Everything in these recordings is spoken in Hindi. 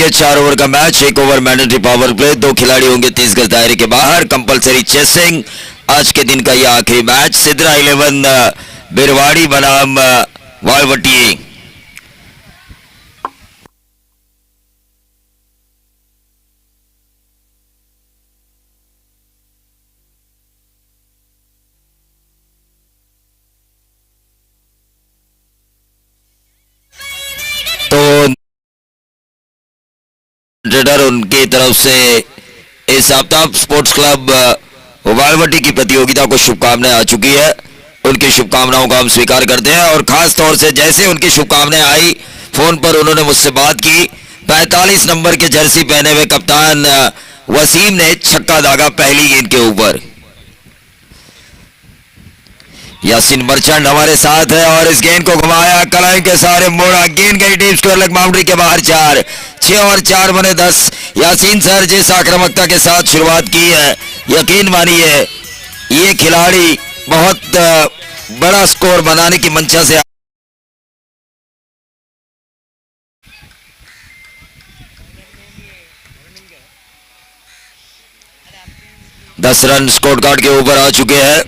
खेलेंगे 4 ओवर का match, 1 over mandatory power play, 2 खिलाड़ी होंगे 30 गज दायरे के बाहर, कंपलसरी चेसिंग। आज के दिन का यह आखिरी मैच सिद्रा 11 बिरवाड़ी बनाम वालवटी। तो उनकी तरफ से इस आफ्ताब स्पोर्ट्स क्लब वालवटी की प्रतियोगिता को शुभकामनाएं आ चुकी है। उनकी शुभकामनाओं को हम स्वीकार करते हैं और खास तौर से जैसे उनकी शुभकामनाएं आई, फोन पर उन्होंने मुझसे बात की। 45 नंबर के जर्सी पहने हुए कप्तान वसीम ने छक्का दागा पहली गेंद के ऊपर। यासीन मर्चेंट हमारे साथ है और इस गेंद को घुमाया, कलाई के सहारे मोड़ा, गेंद गई डीप स्क्वायर लेग बाउंड्री के बाहर। 4 6 और 4 बने 10। यासीन सर जिस आक्रामकता के साथ शुरुआत की है, यकीन मानिए ये खिलाड़ी बहुत बड़ा स्कोर बनाने की मंशा से 10 रन स्कोर कार्ड के ऊपर आ चुके हैं।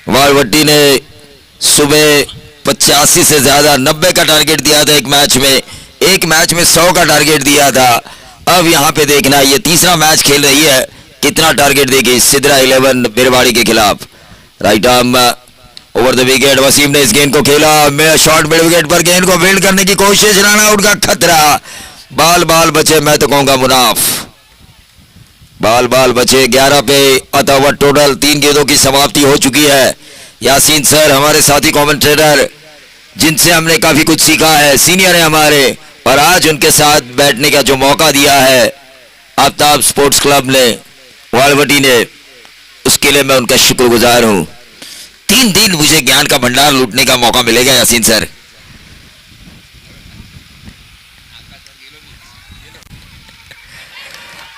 वालवटी ने सुबह 85 से ज्यादा 90 का टारगेट दिया था एक मैच में 100 का टारगेट दिया था। अब यहां पे देखना, ये तीसरा मैच खेल रही है, कितना टारगेट देगी सिद्रा 11 बिरवाड़ी के खिलाफ। Right arm over the wicket, Wasim ने इस गेंद को खेला, शॉर्ट मिड विकेट पर गेंद को फील्ड करने की कोशिश, रन आउट का खतरा, बाल बचे, मैं तो कहूंगा मुनाफ, बाल बचे। 11 पे अतः टोटल 3 गेंदों की समाप्ति हो चुकी है। यासीन सर हमारे साथी कमेंटेटर, जिनसे हमने काफी कुछ सीखा है, सीनियर है हमारे, और आज उनके साथ बैठने का जो मौका दिया है आफ्ताब स्पोर्ट्स क्लब ने, वालवटी ने, उसके लिए मैं उनका शुक्रगुजार हूं। 3 दिन मुझे ज्ञान का भंडार लूटने का मौका मिलेगा यासीन सर।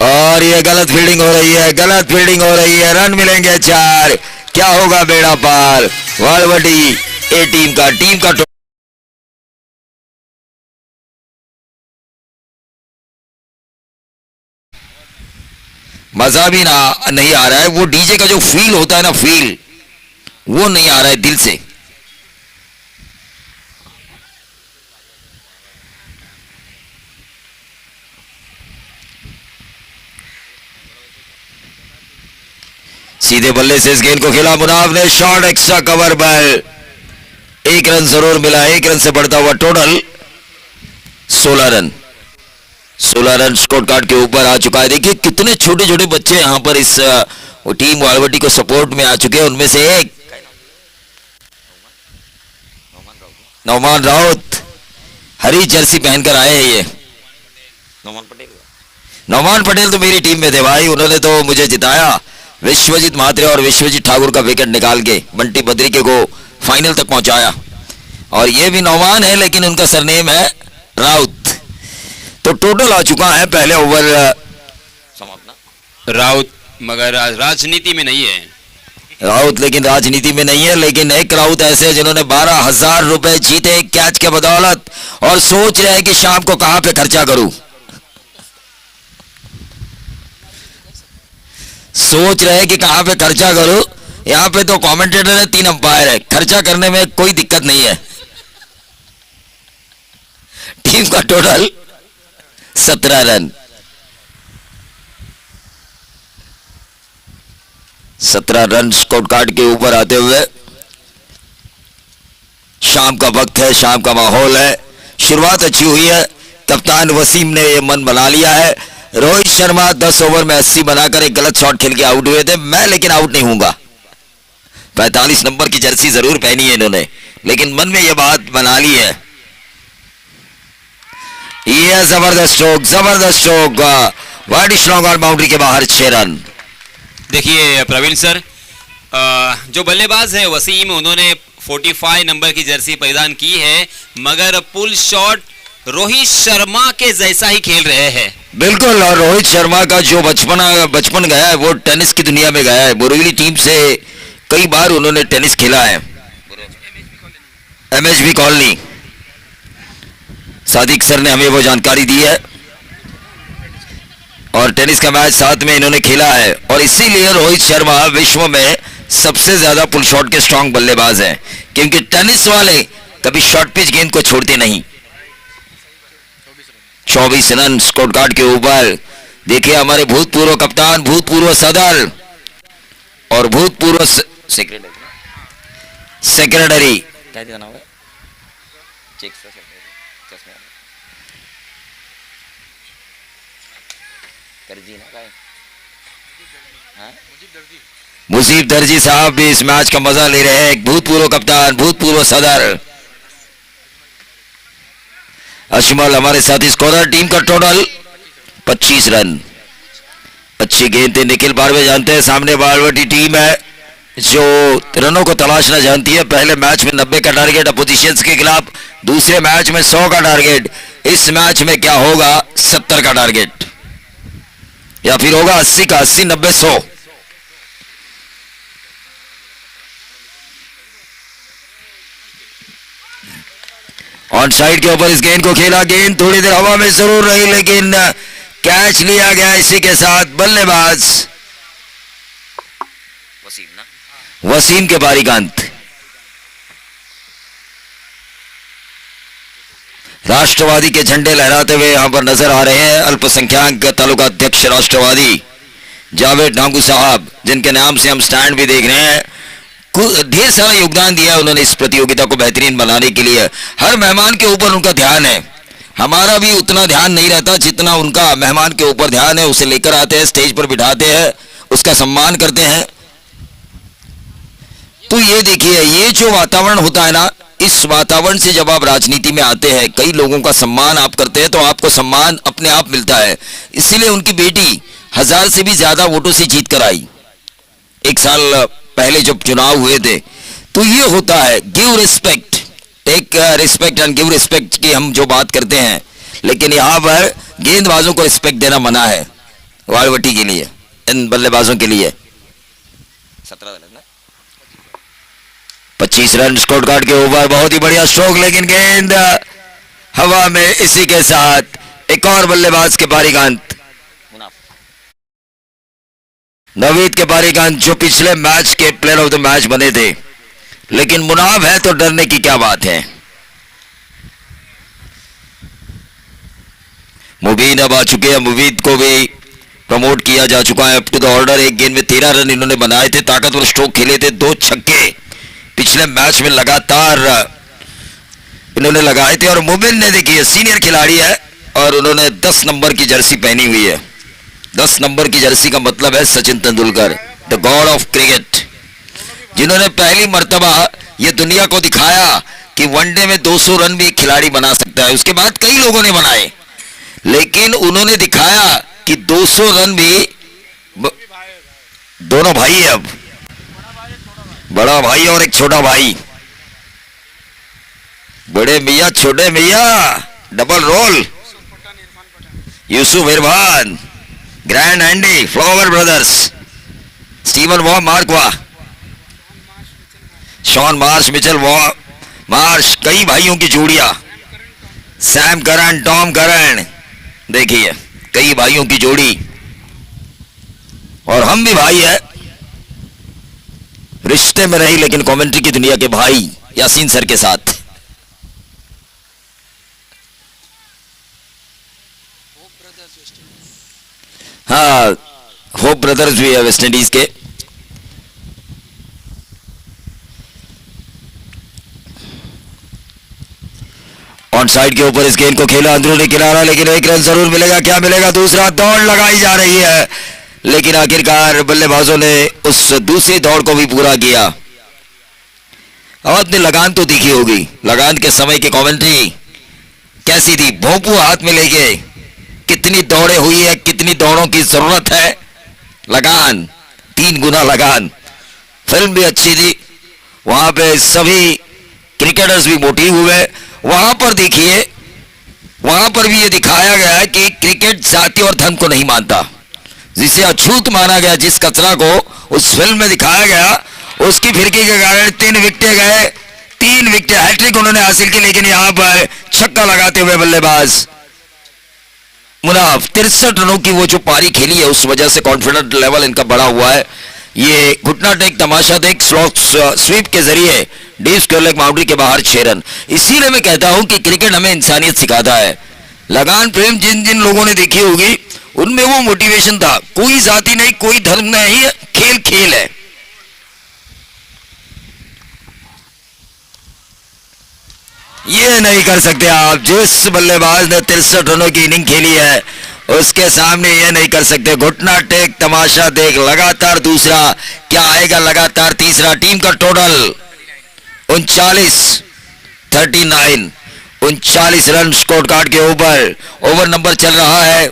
और ये गलत फील्डिंग हो रही है, रन मिलेंगे 4। क्या होगा बेड़ा पार वालवटी ए टीम का मजा भी नहीं आ रहा है। वो डीजे का जो फील होता है ना, फील वो नहीं आ रहा है दिल से। सीधे बल्ले से इस गेंद को खेला, मुनाफ ने short, extra cover ball, 1 run जरूर मिला। 1 रन से बढ़ता हुआ टोटल 16 रन स्कोर कार्ड के ऊपर आ चुका है। देखिए कितने छोटे छोटे बच्चे यहां पर इस टीम वालवटी को सपोर्ट में आ चुके हैं। उनमें से एक नौमान राउत, हरी जर्सी पहनकर आए हैं। ये नौमान पटेल तो मेरी टीम में थे भाई, उन्होंने तो मुझे जिताया विश्वजीत महात्रे और विश्वजीत ठाकुर का विकेट निकाल के बंटी बद्रिके को फाइनल तक पहुंचाया। और ये भी नौमान है लेकिन उनका सरनेम है राउत। तो टोटल आ चुका है पहले ओवर राउत, मगर राजनीति में नहीं है राउत, लेकिन राजनीति में नहीं है। लेकिन एक राउत ऐसे जिन्होंने 12,000 रुपए जीते कैच के बदौलत, और सोच रहे हैं कि शाम को कहां पे खर्चा करूं, सोच रहे हैं कि कहां पे खर्चा करूं। यहां पे तो कमेंटेटर है, 3 अंपायर है, खर्चा करने में कोई दिक्कत नहीं है। टीम का total 17 run, 17 run score card के ऊपर आते हुए। शाम का वक्त है, शाम का माहौल है, शुरुआत अच्छी हुई है। कप्तान वसीम ने यह मन बना लिया है। रोहित शर्मा 10 ओवर में 80 बनाकर एक गलत शॉट खेल के आउट हुए थे, मैं लेकिन आउट नहीं हूंगा। 45 नंबर की जर्सी जरूर पहनी है इन्होंने, लेकिन मन में यह बात बना ली है। ये जबरदस्त स्ट्रोक, वाइड स्ट्रॉन्ग और बाउंड्री के बाहर 6 रन। देखिए प्रवीण सर, जो बल्लेबाज है वसीम, उन्होंने 45 नंबर की जर्सी परिधान की है, मगर पुल शॉट रोहित शर्मा के जैसा ही खेल रहे हैं। बिल्कुल, और रोहित शर्मा का जो बचपन गया है वो टेनिस की दुनिया में गया है। बोरीवली टीम से कई बार उन्होंने टेनिस खेला है। MHB कॉलोनी, सादिक सर ने हमें वो जानकारी दी है। और टेनिस का मैच साथ में इन्होंने खेला है और इसीलिए रोहित शर्मा विश्व में सबसे ज्यादा पुल शॉट के स्ट्रांग बल्लेबाज हैं, क्योंकि टेनिस वाले कभी शॉर्ट पिच गेंद को छोड़ते नहीं। 24 रन स्कोर कार्ड के ऊपर। देखिए हमारे भूतपूर्व कप्तान, भूतपूर्व सदर और भूतपूर्व सेक्रेटरी क्या नाम है, मुजीब दर्जी साहब भी इस मैच का मजा ले रहे हैं। एक भूतपूर्व कप्तान, भूतपूर्व सदर अशमल हमारे साथी स्कोरर। टीम का टोटल 25 रन। अच्छी गेंद थे निखिल बारवे। जानते हैं सामने बालवटी टीम है जो रनों को तलाशना जानती है। पहले मैच में 90 का टारगेट अपोजिशंस के खिलाफ, दूसरे मैच में 100 का टारगेट। इस मैच में क्या होगा, 70 का टारगेट या फिर होगा 80 का, 80 90 100। ऑन साइड के ऊपर इस गेंद को खेला। गेंद थोड़ी देर हवा में जरूर रही लेकिन कैच लिया गया। इसी के साथ बल्लेबाज वसीम के बारी का अंत। राष्ट्रवादी के झंडे लहराते हुए यहां पर नजर आ रहे हैं अल्पसंख्यक तालुका अध्यक्ष राष्ट्रवादी जावेद नांगू साहब, जिनके नाम से हम स्टैंड भी देख रहे हैं। ढेर सारा योगदान दिया उन्होंने इस प्रतियोगिता को बेहतरीन बनाने के लिए। हर मेहमान के ऊपर उनका ध्यान है। हमारा भी उतना ध्यान नहीं रहता जितना उनका मेहमान के ऊपर ध्यान है। उसे लेकर आते हैं, स्टेज पर बिठाते हैं, उसका सम्मान करते हैं। तो ये देखिए, ये जो वातावरण होता है ना, इस वातावरण से जब आप राजनीति में आते हैं, कई लोगों का सम्मान आप करते हैं तो आपको सम्मान अपने आप मिलता है। इसीलिए उनकी बेटी 1000 से भी ज्यादा वोटों से जीत कर आई। एक साल पहले जब चुनाव हुए थे। तो ये होता है give respect, take respect and give respect की हम जो बात करते हैं, लेकिन यहाँ पर गेंदबाजों को रिस्पेक्ट देना मना है वालवटी के लिए, इन बल्लेबाजों के लिए। 25 रन स्कोर कार्ड के ऊपर। बहुत ही बढ़िया स्ट्रोक, लेकिन गेंद हवा में। इसी के साथ एक और बल्लेबाज के बारी का अंत। नवीद के बारी का अंत, जो पिछले मैच के प्लेयर ऑफ द मैच बने थे। लेकिन मुनाफ है तो डरने की क्या बात है। मुबीन अब आ चुके हैं, मुबीन को भी प्रमोट किया जा चुका है अप टू द ऑर्डर। एक गेंद में 13 रन इन्होंने बनाए थे, ताकतवर स्ट्रोक खेले थे, 2 छक्के पिछले मैच में लगातार इन्होंने लगाए थे। और मुबीन ने देखिए सीनियर खिलाड़ी है और उन्होंने 10 नंबर की जर्सी पहनी हुई है। 10 नंबर की जर्सी का मतलब है Sachin Tendulkar, the God of cricket, जिन्होंने पहली मर्तबा ये दुनिया को दिखाया कि वनडे में 200 रन भी एक खिलाड़ी बना सकता है। उसके बाद कई लोगों ने बनाए, लेकिन उन्होंने दिखाया कि 200 रन भी। दोनों भाई है, अब बड़ा भाई और एक छोटा भाई। बड़े Miyan Chhote Miyan, double role. Yusuf Irfan, Grant Andy, Flower brothers, Steven Waugh Mark Waugh, Shaun Marsh, Mitchell Waugh Marsh, कई भाइयों की जोड़ियां। सैम करन, टॉम करन, देखिए कई भाइयों की जोड़ी। और हम भी भाई है, रिश्ते में नहीं लेकिन कमेंट्री की दुनिया के भाई यासीन सर के साथ। हाँ, होप ब्रदर्स भी है वेस्ट इंडीज के। ऑन साइड के ऊपर इस गेंद को खेला अंदरूनी किनारा, लेकिन एक रन जरूर मिलेगा। क्या मिलेगा, दूसरा दौड़ लगाई जा रही है, लेकिन आखिरकार बल्लेबाजों ने उस दूसरी दौड़ को भी पूरा किया। आपने लगान तो दिखी होगी, लगान के समय की कमेंट्री कैसी थी। भोंपू हाथ में लेके कितनी दौड़े हुई है, कितनी दौड़ों की जरूरत है। लगान 3 गुना लगान। फिल्म भी अच्छी थी, वहां पे सभी क्रिकेटर्स भी मोटिव हुए। वहां पर देखिए, वहां पर भी ये दिखाया गया है कि क्रिकेट जाति और धर्म को नहीं मानता। जिसे अछूत माना गया, जिस कचरा को उस फिल्म में दिखाया गया, उसकी फिरकी के कारण 3 विकेटें गए। 3 विकेट, हैट्रिक उन्होंने हासिल की, लेकिन यहां पर छक्का लगाते हुए बल्लेबाज मुनाफ 63 रनों की वो जो पारी खेली है उस वजह से कॉन्फिडेंट लेवल इनका बढ़ा हुआ है। ये घुटना टेक तमाशा देख स्लॉट स्वीप के जरिए डीप स्क्वायर लेग बाउंड्री के बाहर 6 रन। इसीलिए मैं कहता हूं कि क्रिकेट हमें इंसानियत सिखाता है। लगान प्रेम जिन जिन लोगों ने देखी होगी उनमें वो मोटिवेशन था, कोई जाति नहीं, कोई धर्म नहीं, खेल खेल है। ये नहीं कर सकते आप। जिस बल्लेबाज ने 63 रनों की इनिंग खेली है उसके सामने ये नहीं कर सकते। घुटना टेक तमाशा देख, लगातार दूसरा, क्या आएगा लगातार तीसरा। टीम का टोटल 39 रन स्कोर कार्ड के ऊपर। ओवर नंबर चल रहा है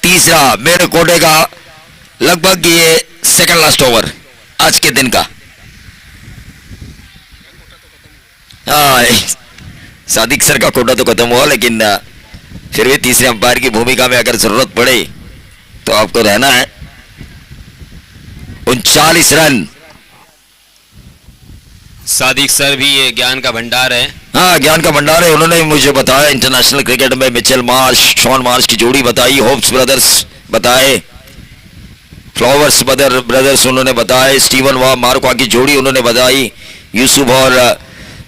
तीसरा मेरे कोटे का, लगभग ये सेकंड लास्ट ओवर आज के दिन का। हाँ, सादिक सर का कोटा तो खत्म हुआ, लेकिन फिर भी तीसरे अंपायर की भूमिका में अगर जरूरत पड़े तो आपको रहना है। 39 रन। सादिक सर भी ये ज्ञान का भंडार है। हाँ, ज्ञान का भंडार है। उन्होंने मुझे बताया इंटरनेशनल क्रिकेट में मिचेल मार्श, शॉन मार्श की जोड़ी बताई, होप्स ब्रदर्स बताए, फ्लावर्स ब्रदर्स उन्होंने बताए, स्टीवन वा मार्कवा की जोड़ी उन्होंने बताई, यूसुफ और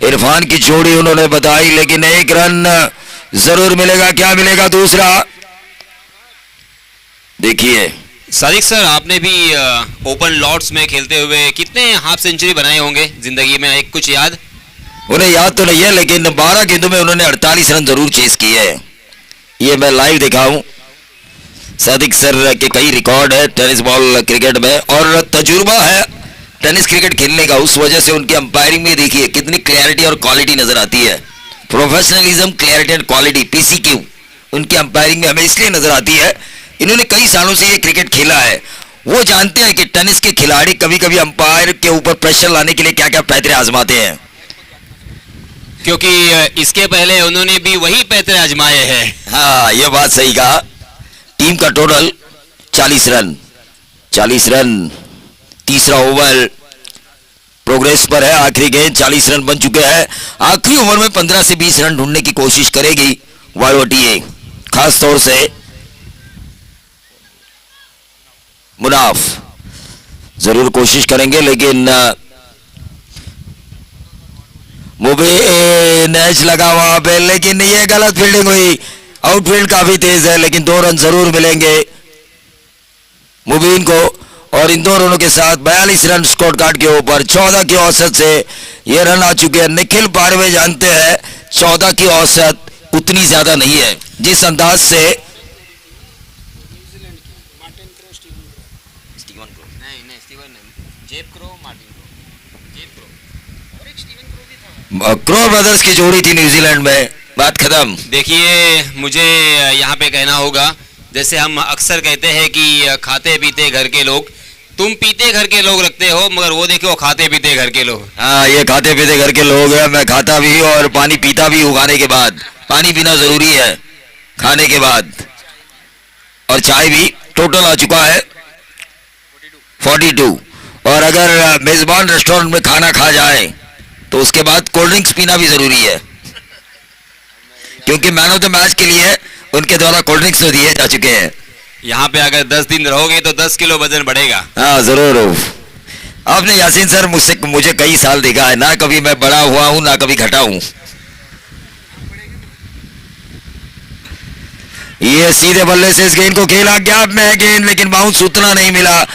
इरफान की जोड़ी उन्होंने बताई। लेकिन एक रन जरूर मिलेगा। क्या मिलेगा दूसरा? देखिए सादिक सर, आपने भी ओपन लॉर्ड्स में खेलते हुए कितने हाफ सेंचुरी बनाए होंगे जिंदगी में, एक कुछ याद? उन्हें याद तो नहीं है, लेकिन 12 गेंदों में उन्होंने 48 रन जरूर चेस किए हैं। ये मैं लाइव देखा हूं। सादिक सर के कई रिकॉर्ड है टेनिस बॉल क्रिकेट में और तजुर्बा है टेनिस क्रिकेट खेलने का। उस वजह से उनकी अंपायरिंग में देखिए कितनी क्लैरिटी और क्वालिटी नजर आती है। प्रोफेशनलिज्म, क्लैरिटी एंड क्वालिटी, पीसीक्यू उनकी अंपायरिंग में हमें इसलिए नजर आती है, इन्होंने कई सालों से ये क्रिकेट खेला है। वो जानते हैं कि टेनिस के खिलाड़ी कभी कभी अंपायर के ऊपर प्रेशर लाने के लिए क्या क्या पैतरे आजमाते हैं, क्योंकि इसके पहले उन्होंने भी वही पैतरे आजमाए हैं। हाँ, ये बात सही कहा। टीम का टोटल 40 रन। तीसरा ओवर प्रोग्रेस पर है। आखिरी गेंद 40 रन बन चुके हैं। आखिरी ओवर में 15 से 20 रन ढूंढने की कोशिश करेगी वाईओटीए, खास तौर से मुनाफ जरूर कोशिश करेंगे, लेकिन मुबीन मैच लगा वहां पे, लेकिन ये गलत फील्डिंग हुई। आउटफील्ड काफी तेज है, लेकिन 2 रन जरूर मिलेंगे मुबीन को। और इन 2 रनों के साथ 42 रन स्कोर कार्ड के ऊपर। 14 की औसत से ये रन आ चुके हैं। निखिल पारवे जानते हैं 14 की औसत उतनी ज्यादा नहीं है। जिस अंदाज से क्रो ब्रदर्स की जोड़ी थी न्यूजीलैंड में, बात खत्म। देखिए, मुझे यहाँ पे कहना होगा, जैसे हम अक्सर कहते हैं कि खाते पीते घर के लोग, तुम पीते घर के लोग रखते हो, मगर वो देखो खाते पीते घर के लोग। हाँ, ये खाते पीते घर के लोग हैं। मैं खाता भी और पानी पीता भी हूँ। खाने के बाद पानी पीना जरूरी है, खाने के बाद, और चाय भी। टोटल आ चुका है 42। और अगर मेजबान रेस्टोरेंट में खाना खा जाए तो उसके बाद कोल्ड ड्रिंक्स पीना भी जरूरी है, क्योंकि मैन ऑफ द मैच के लिए उनके द्वारा कोल्ड ड्रिंक्स तो दिए जा चुके हैं। यहाँ पे अगर 10 दिन रहोगे तो 10 किलो वजन बढ़ेगा। हाँ जरूर। आपने यासीन सर मुझे कई साल देखा है, ना कभी मैं बड़ा हुआ हूं ना कभी घटा हूं। ये सीधे बल्ले से इस गेंद को खेला, गैप में है गेंद, लेकिन बाउंस उतना नहीं मिला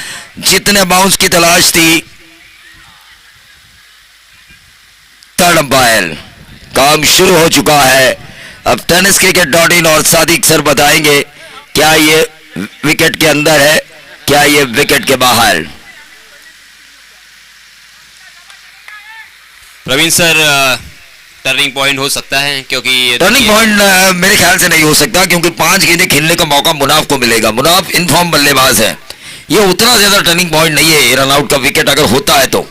जितने बाउंस की तलाश थी। थर्ड अंपायर, काम शुरू हो चुका है। अब टेनिस cricket.in और सादिक सर बताएंगे क्या ये विकेट के अंदर है, क्या ये विकेट के बाहर। प्रवीण सर, टर्निंग पॉइंट हो सकता है, क्योंकि टर्निंग पॉइंट मेरे ख्याल से नहीं हो सकता, क्योंकि 5 गेंदें खेलने का मौका मुनाफ को मिलेगा। मुनाफ इनफॉर्म बल्लेबाज है, ये उतना ज्यादा टर्निंग पॉइंट नहीं है। रन आउट का विकेट अगर होता है तो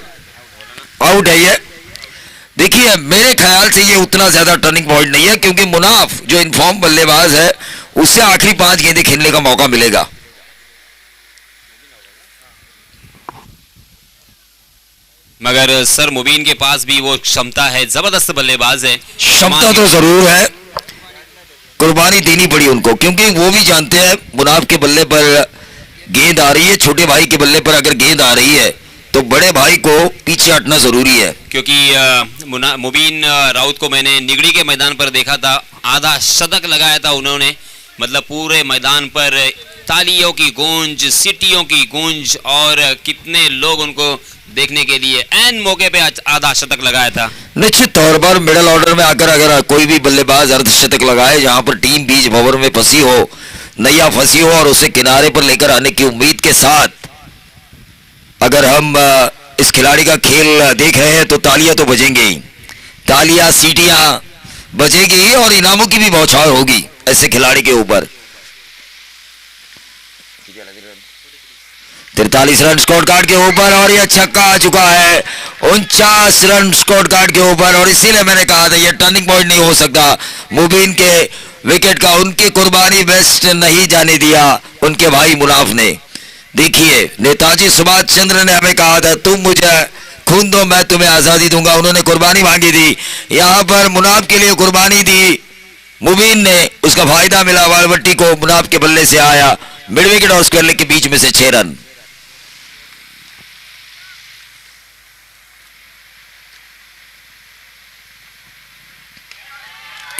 आउट है ये। देखिए, मेरे ख्याल से ये उतना ज्यादा टर्निंग पॉइंट नहीं है, क्योंकि मुनाफ जो इनफॉर्म बल्लेबाज है उससे आखिरी 5 गेंदें खेलने का मौका मिलेगा। मगर सर, मुबीन के पास भी वो क्षमता है, जबरदस्त बल्लेबाज है। क्षमता तो जरूर है, कुर्बानी देनी पड़ी उनको, क्योंकि वो भी जानते हैं मुनाफ के बल्ले पर गेंद आ रही है, छोटे भाई के बल्ले पर अगर गेंद आ रही है तो बड़े भाई को पीछे हटना जरूरी है। क्योंकि मुबीन राउत को मैंने निगड़ी के मैदान पर देखा था, आधा शतक लगाया था उन्होंने, मतलब पूरे मैदान पर तालियों की गूंज, सीटियों की गूंज, और कितने लोग उनको देखने के लिए एन मौके पे आधा शतक लगाया था। निश्चित तौर पर मिडिल ऑर्डर में आकर अगर कोई भी बल्लेबाज अर्धशतक लगाए, जहां पर टीम बीच भंवर में फंसी हो, नैया फंसी हो, और उसे किनारे पर लेकर आने की उम्मीद के साथ अगर हम इस खिलाड़ी का खेल देख रहे हैं तो तालियां तो बजेंगी ही, तालियां सीटियां बजेगी और इनामों की भी बौछार होगी ऐसे खिलाड़ी के ऊपर। 43 रन स्कोर कार्ड के ऊपर और यह छक्का आ चुका है 49 रन स्कोर कार्ड के ऊपर, और इसीलिए मैंने कहा था यह टर्निंग पॉइंट नहीं हो सकता मुबीन के विकेट का। उनकी कुर्बानी बेस्ट नहीं जाने दिया उनके भाई मुनाफ ने। देखिए नेताजी सुभाष चंद्र ने हमें कहा था तुम मुझे खून दो मैं तुम्हें आजादी दूंगा, उन्होंने कुर्बानी मांगी थी, यहां पर मुनाफ के लिए कुर्बानी दी मुबीन ने, उसका फायदा मिला, वालवट्टी को मुनाफ के बल्ले से आया मिड विकेट और स्क्वायर लेग के बीच में से 6 रन।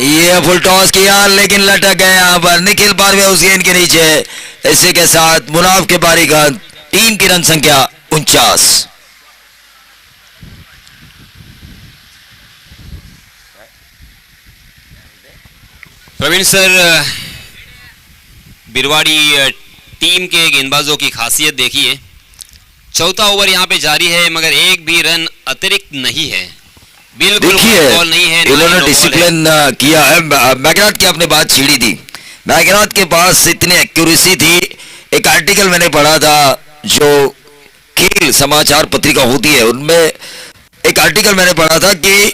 ये फुल टॉस किया लेकिन लटक गए यहां पर, निखिल पारवे उस गेंद के नीचे। इसी के साथ मुनाफ के पारी का टीम की रन संख्या 49। प्रवीण सर, बिरवाड़ी टीम के गेंदबाजों की खासियत देखिए, चौथा ओवर यहां पे जारी है मगर एक भी रन अतिरिक्त नहीं है, बिल्कुल बॉल नहीं है, इन्होंने डिसिप्लिन किया है। मैगनाट की आपने बात छीड़ी थी, मैगनाट के पास इतनी एक्यूरेसी थी। एक आर्टिकल मैंने पढ़ा था जो खेल समाचार पत्रिका होती है, उनमें एक आर्टिकल मैंने पढ़ा था कि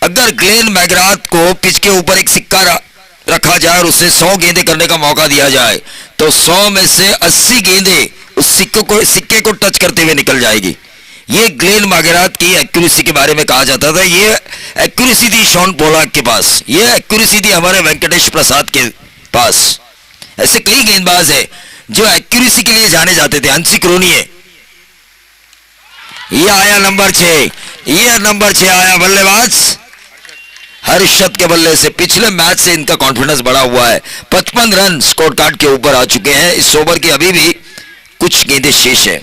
अगर ग्लेन मैगनाट को पिच के ऊपर एक सिक्का रखा जाए और उसे 100 गेंदें करने का मौका दिया जाए तो 100 में से 80 गेंदें उस सिक्के को टच करते हुए निकल जाएगी। ये ग्लेन मैगनाट की एक्यूरेसी के बारे में कहा जाता था। ये एक्यूरेसी थी शॉन पोलाक के पास, ये एक्यूरेसी थी हमारे वेंकटेश प्रसाद के पास। ऐसे कई गेंदबाज है जो एक्यूरेसी के लिए जाने जाते थे। हंसी क्रोनिये, ये आया नंबर 6, ये नंबर 6 आया बल्लेबाज हर्षद के बल्ले से। पिछले मैच से इनका कॉन्फिडेंस बढ़ा हुआ है। 55 रन स्कोर कार्ड के ऊपर आ चुके हैं। इस ओवर की अभी भी कुछ गेंदें शेष है।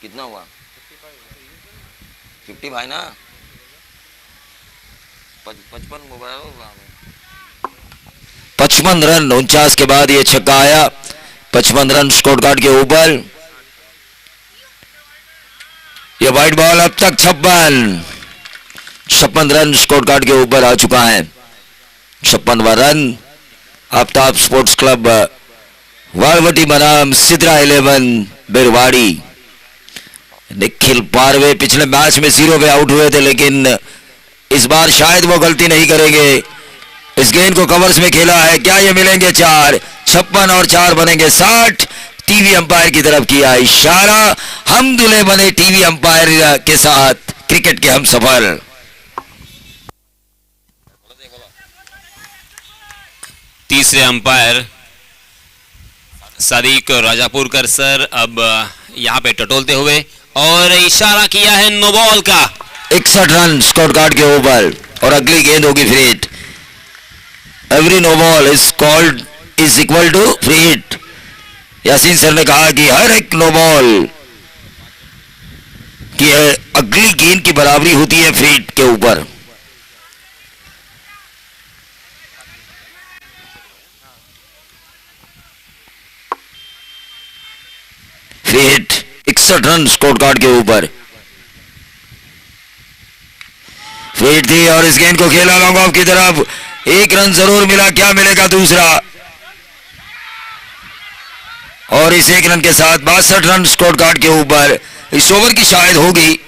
कितना हुआ? 55 ना, 55 रन 49 के बाद ये छक्का आया। 55 रन स्कोर कार्ड के ऊपर। ये वाइट बॉल अब तक 56 रन स्कोर कार्ड के ऊपर आ चुका है। 56वां रन। आफ्ताब स्पोर्ट्स क्लब वालवटी बनाम सिद्रा 11 बिरवाड़ी। निखिल पारवे पिछले मैच में 0 पे आउट हुए थे, लेकिन इस बार शायद वो गलती नहीं करेंगे। इस गेंद को कवर्स में खेला है, क्या ये मिलेंगे 4? 56 और 4 बनेंगे 60। टीवी अंपायर की तरफ किया इशारा। हम दुल्हे बने टीवी अंपायर के साथ क्रिकेट के हम सफर। तीसरे अंपायर सादिक राजापुरकर सर अब यहां पे टटोलते हुए और इशारा किया है नो बॉल का। 61 रन स्कोर कार्ड के ऊपर और अगली गेंद होगी free hit. Every no ball is called is equal to free hit. Yasin sir ने कहा कि हर एक नो बॉल की अगली गेंद की बराबरी होती है फ्री हिट के ऊपर। Free hit 61 run score card के ऊपर। फ्री हिट थी और इस गेंद को खेला लॉन्ग ऑफ की तरफ। 1 रन जरूर मिला, क्या मिलेगा दूसरा? और इस 1 रन के साथ 62 रन स्कोर कार्ड के ऊपर। इस ओवर की शायद होगी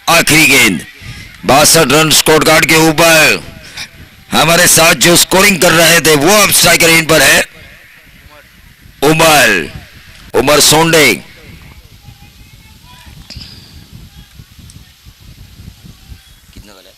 आखिरी गेंद। 62 रन स्कोर कार्ड के ऊपर। हमारे साथ जो स्कोरिंग कर रहे थे वो अब स्ट्राइकर इन पर है उमर सोंडे। कितना गलत?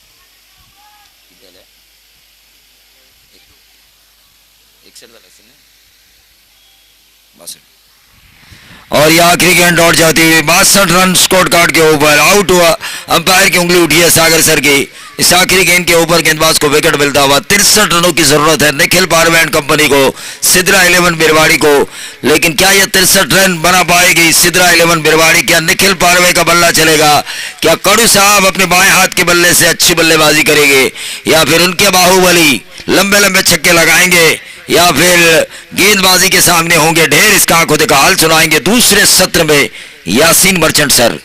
और ये आखिरी गेंद दौड़ जाती हुई 62 रन स्कोर कार्ड के ऊपर आउट हुआ। अंपायर की उंगली उठी है सागर सर की। इस आखिरी गेंद के ऊपर गेंदबाज को विकेट मिलता हुआ 63 रनों की जरूरत है निखिल पारवे एंड कंपनी को, सिद्रा 11 बिरवाड़ी को। लेकिन क्या यह 63 रन बना पाएगी सिद्रा 11 बिरवाड़ी? क्या निखिल पारवे का बल्ला चलेगा? क्या कड़ू साहब अपने बाएं हाथ के बल्ले से अच्छी बल्लेबाजी करेंगे, या फिर उनके बाहुबली लंबे लंबे छक्के लगाएंगे, या फिर गेंदबाजी के सामने होंगे ढेर? इसका आंखों देखा हाल सुनाएंगे दूसरे सत्र में यासीन मर्चेंट सर।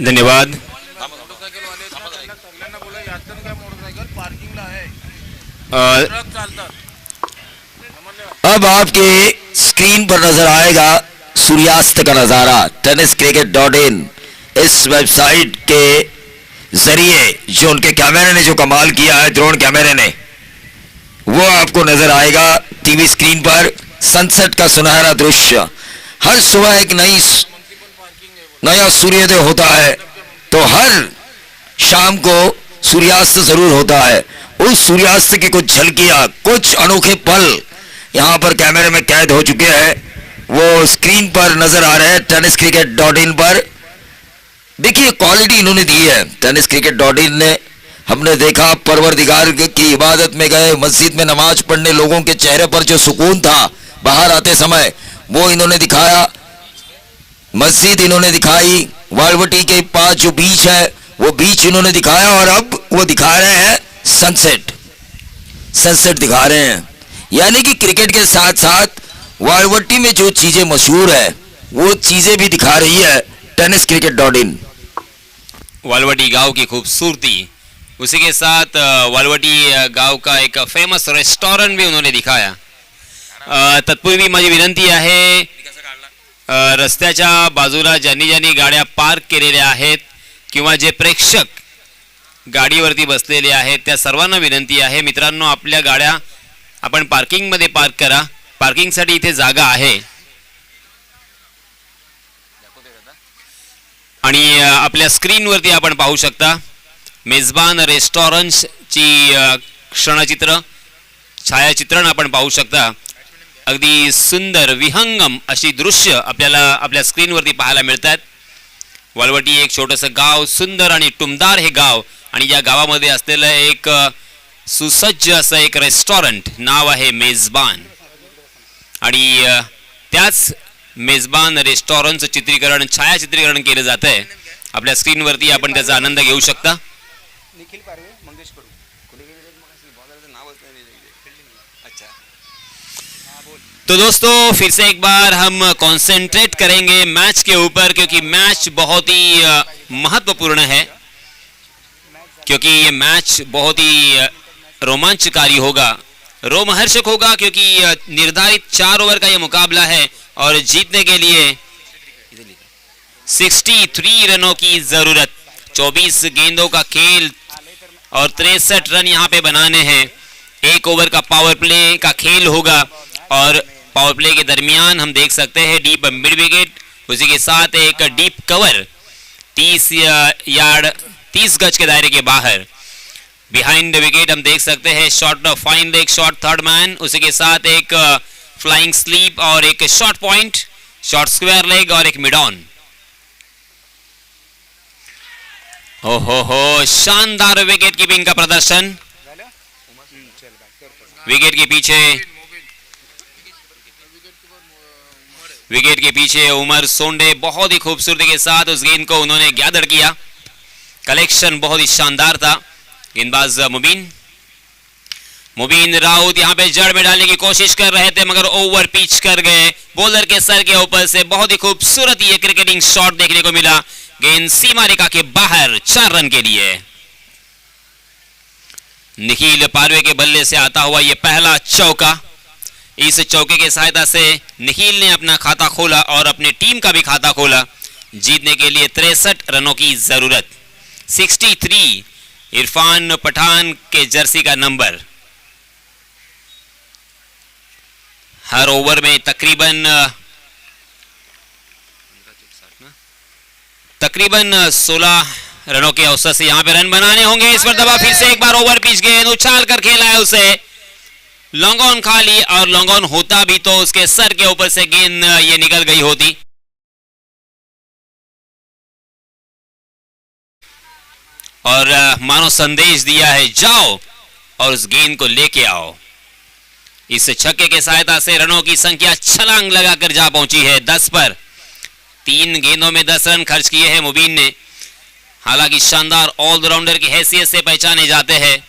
धन्यवाद। अब आपके स्क्रीन पर नजर आएगा सूर्यास्त का नजारा। tenniscricket.in इस वेबसाइट के जरिए जो उनके कैमरे ने जो कमाल किया है, ड्रोन कैमरे ने, वो आपको नजर आएगा टीवी स्क्रीन पर। सनसेट का सुनहरा दृश्य, हर सुबह एक नया सूर्योदय होता है, तो हर शाम को सूर्यास्त जरूर होता है। उस सूर्यास्त की कुछ झलकियां, कुछ अनोखे पल यहां पर कैमरे में कैद हो चुके हैं, वो स्क्रीन पर नजर आ रहे हैं tenniscricket.in पर। देखिए क्वालिटी इन्होंने दी है tenniscricket.in ने। हमने देखा परवरदिगार की इबादत में गए, मस्जिद में नमाज पढ़ने लोगों के चेहरे पर जो सुकून था बाहर आते समय, वो इन्होंने दिखाया। मस्जिद इन्होंने दिखाई, वालवटी के पास जो बीच है वो बीच इन्होंने दिखाया, और अब वो दिखा रहे हैं सनसेट दिखा रहे हैं। यानी कि क्रिकेट के साथ साथ वालवटी में जो चीजें मशहूर है वो चीजें भी दिखा रही है tenniscricket.in। वालवटी गांव की खूबसूरती, उसी के साथ वालवटी गाव का एक फेमस रेस्टॉरंट भी उन्होंने दिखाया। तत्पूर्वी माझी विनंती आहे, रस्त्याच्या बाजूला ज्यांनी ज्यांनी गाड्या पार्क केलेल्या आहेत किंवा जे प्रेक्षक गाडीवरती बसलेले आहेत त्या सर्वांना विनंती आहे, मित्रांनो आपल्या गाड्या आपण पार्किंगमध्ये पार्क करा, पार्किंगसाठी इथे जागा आहे। आणि आपल्या स्क्रीनवरती आपण पाहू शकता मेजबान रेस्टॉरंट्सची क्षणचित्र, छायाचित्रण आपण पाहू शकता। अगदी सुंदर विहंगम अशी दृश्य आपल्याला आपल्या स्क्रीनवरती पाहायला मिळतात। वालवटी एक छोटंसं गाव, सुंदर आणि टुमदार हे गाव, आणि या गावामध्ये असलेलं एक सुसज्ज असं एक रेस्टॉरंट, नाव आहे मेजबान। आणि त्याच मेजबान रेस्टॉरंटचं चित्रीकरण, छायाचित्रीकरण केलं जात आहे। आपल्या स्क्रीनवरती आपण त्याचा आनंद घेऊ शकता। निखिल पारवे, मंगेश कडू, तो दोस्तों फिर से एक बार हम कंसंट्रेट करेंगे मैच के ऊपर, क्योंकि मैच बहुत ही महत्वपूर्ण है, क्योंकि ये मैच बहुत ही रोमांचकारी होगा, रोमहर्षक होगा, क्योंकि निर्धारित 4 ओवर का ये मुकाबला है और जीतने के लिए 63 रनों की जरूरत, 24 गेंदों का खेल और 63 रन यहाँ पे बनाने हैं। 1 ओवर का पावर प्ले का खेल होगा, और पावर प्ले के दरमियान हम देख सकते हैं डीप मिड विकेट, उसी के साथ एक डीप कवर 30 गज के दायरे के बाहर। बिहाइंड विकेट हम देख सकते हैं short fine leg, short third man, उसी के साथ एक फ्लाइंग स्लीप और एक short point, short square leg और एक मिड ऑन। ओहो, शानदार विकेट कीपिंग का प्रदर्शन। विकेट के पीछे उमर सोंडे बहुत ही खूबसूरती के साथ उस गेंद को उन्होंने गैदर किया। कलेक्शन बहुत ही शानदार था। गेंदबाज मुबीन राउत यहाँ पे जड़ में डालने की कोशिश कर रहे थे, मगर ओवर पिच कर गए। बॉलर के सर के ऊपर से बहुत ही खूबसूरत ये क्रिकेटिंग शॉट देखने को मिला। गेंद सीमा रेखा के बाहर 4 रन के लिए। निखिल पारवे के बल्ले से आता हुआ ये पहला चौका। इस चौके की सहायता से निखिल ने अपना खाता खोला और अपनी टीम का भी खाता खोला। जीतने के लिए 63 रनों की जरूरत। 63 इरफान पठान के जर्सी का नंबर। हर ओवर में तकरीबन 16 रनों के औसत से यहां पे रन बनाने होंगे। इस पर दबा फिर से एक बार ओवर पिच गेंद उछाल कर खेला है उसे। लॉन्ग ऑन खा ली, और लॉन्ग ऑन होता भी तो उसके सर के ऊपर से गेंद ये निकल गई होती। और मानो संदेश दिया है, जाओ और उस गेंद को लेके आओ। इस छक्के के सहायता से रनों की संख्या छलांग लगाकर जा पहुंची है 10 पर। 3 गेंदों में 10 रन खर्च किए हैं मुबीन ने। हालांकि शानदार ऑलराउंडर की हैसियत से पहचाने जाते हैं,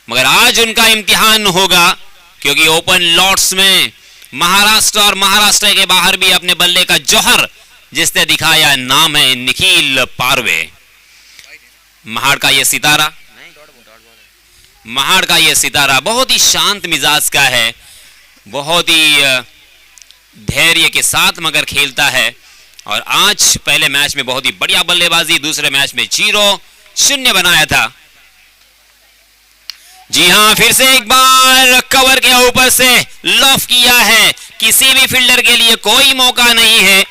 मगर आज उनका इम्तिहान होगा, क्योंकि ओपन लॉट्स में महाराष्ट्र और महाराष्ट्र के बाहर भी अपने बल्ले का जौहर जिसने दिखाया, नाम है निखिल पारवे। महाड़ का यह सितारा बहुत ही शांत मिजाज का है, बहुत ही धैर्य के साथ मगर खेलता है। और आज पहले मैच में बहुत ही बढ़िया बल्लेबाजी, दूसरे मैच में 0-0 बनाया था। जी हां, फिर से एक बार कवर के ऊपर से लॉफ किया है। किसी भी फील्डर के लिए कोई मौका नहीं है।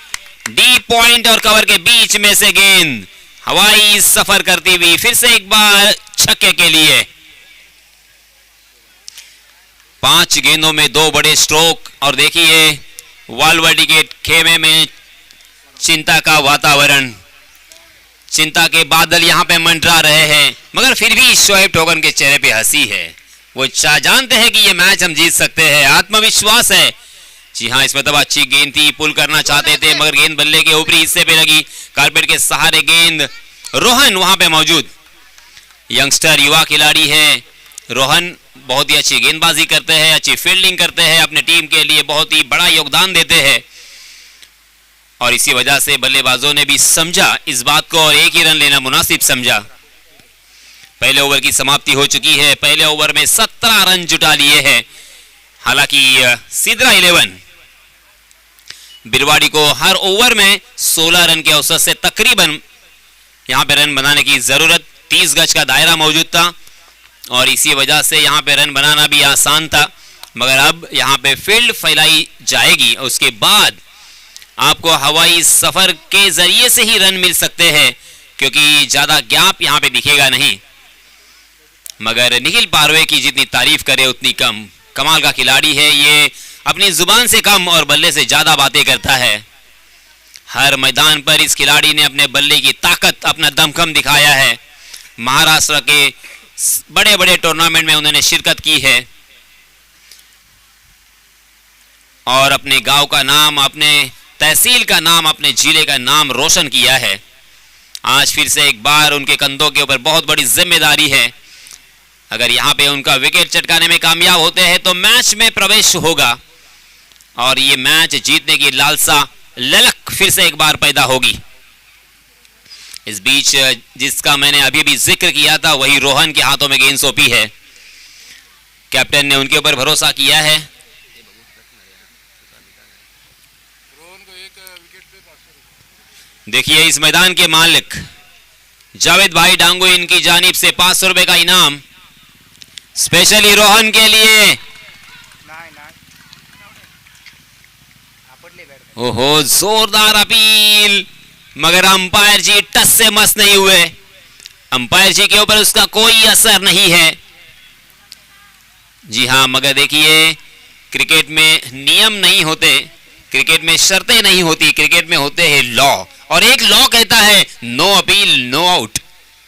डीप पॉइंट और कवर के बीच में से गेंद हवाई सफर करती हुई फिर से एक बार छक्के के लिए। 5 गेंदों में 2 बड़े स्ट्रोक। और देखिए वालवर्डी के खेमे में चिंता का वातावरण, चिंता के बादल यहां पे मंडरा रहे हैं, मगर फिर भी शोएब टोकन के चेहरे पे हंसी है। वो जानते हैं कि ये मैच हम जीत सकते हैं, आत्मविश्वास है। जी हां, इसमें तब अच्छी गेंद थी, पुल करना चाहते थे, मगर गेंद बल्ले के ऊपरी हिस्से पे लगी। कारपेट के सहारे गेंद, रोहन वहां पे मौजूद, यंगस्टर युवा खिलाड़ी है रोहन, बहुत ही अच्छी गेंदबाजी करते हैं, अच्छी फील्डिंग करते हैं, अपने टीम के लिए बहुत ही बड़ा योगदान देते हैं। और इसी वजह से बल्लेबाजों ने भी समझा इस बात को और एक ही रन लेना मुनासिब समझा। पहले ओवर की समाप्ति हो चुकी है। पहले ओवर में 17 रन जुटा लिए हैं। हालांकि सिद्रा 11 बिरवाड़ी को हर ओवर में 16 रन के औसत से तकरीबन यहां पे रन बनाने की जरूरत, 30 गज का दायरा मौजूद था और इसी वजह से यहां पे रन बनाना भी आसान था। मगर अब यहां पे फील्ड फैलाई जाएगी, उसके बाद आपको हवाई सफर के जरिए से ही रन मिल सकते हैं, क्योंकि ज्यादा गैप यहां पे दिखेगा नहीं। मगर निखिल पारवे की जितनी तारीफ करे उतनी कम। कमाल का खिलाड़ी है ये, अपनी जुबान से कम और बल्ले से ज्यादा बातें करता है। हर मैदान पर इस खिलाड़ी ने अपने बल्ले की ताकत, अपना दमखम दिखाया है। महाराष्ट्र के बड़े बड़े टूर्नामेंट में उन्होंने शिरकत की है और अपने गांव का नाम, अपने तहसील का नाम, अपने जिले का नाम रोशन किया है। आज फिर से एक बार उनके कंधों के ऊपर बहुत बड़ी जिम्मेदारी है। अगर यहां पे उनका विकेट चटकाने में कामयाब होते हैं तो मैच में प्रवेश होगा और ये मैच जीतने की लालसा, ललक फिर से एक बार पैदा होगी। इस बीच जिसका मैंने अभी भी जिक्र किया था वही रोहन के हाथों में गेंद सौंपी है। कैप्टन ने उनके ऊपर भरोसा किया है। देखिए इस मैदान के मालिक जावेद भाई डांगू, इनकी जानिब से 500 रुपए का इनाम स्पेशली रोहन के लिए। ओहो, जोरदार अपील, मगर अंपायर जी टस से मस नहीं हुए। अंपायर जी के ऊपर उसका कोई असर नहीं है। जी हां, मगर देखिए क्रिकेट में नियम नहीं होते, क्रिकेट में शर्तें नहीं होती, क्रिकेट में होते हैं लॉ, और एक लॉ कहता है नो अपील नो आउट।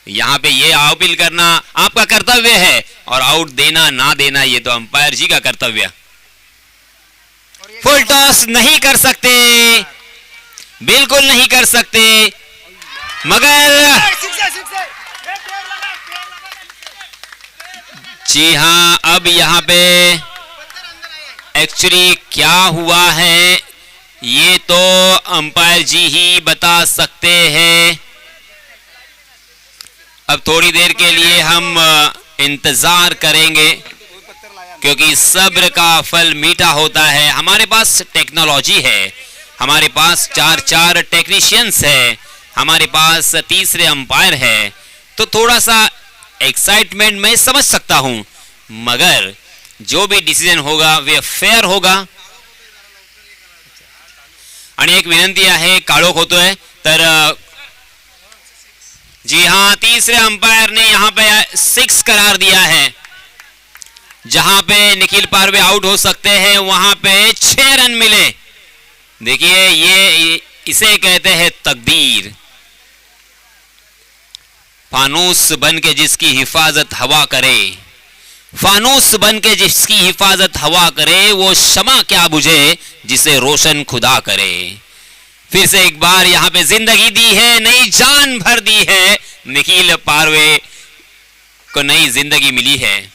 यहां पे ये अपील करना आपका कर्तव्य है और आउट देना ना देना ये तो अंपायर जी का कर्तव्य। फुल टॉस नहीं कर सकते, बिल्कुल नहीं कर सकते, मगर जी हां, अब यहां पे एक्चुअली क्या हुआ है ये तो अंपायर जी ही बता सकते हैं। अब थोड़ी देर के लिए हम इंतजार करेंगे, क्योंकि सब्र का फल मीठा होता है। हमारे पास टेक्नोलॉजी है, हमारे पास 4 टेक्नीशियंस है, हमारे पास तीसरे अंपायर है, तो थोड़ा सा एक्साइटमेंट मैं समझ सकता हूं, मगर जो भी डिसीजन होगा वे फेअर होगा। आणि एक विनंती आहे, काळोख होतोय तर जी हां, तीसरे अंपायर ने यहां पे 6 करार दिया है जहां पे निखिल पारवे आउट हो सकते हैं वहां पे 6 रन मिले। देखिए ये इसे कहते हैं तकदीर। फानूस बन के जिसकी हिफाजत हवा करे, फानूस बन के जिसकी हिफाजत हवा करे, वो शमा क्या बुझे जिसे रोशन खुदा करे। फिर से एक बार यहां पे जिंदगी दी है, नई जान भर दी है, निखिल पारवे को नई जिंदगी मिली है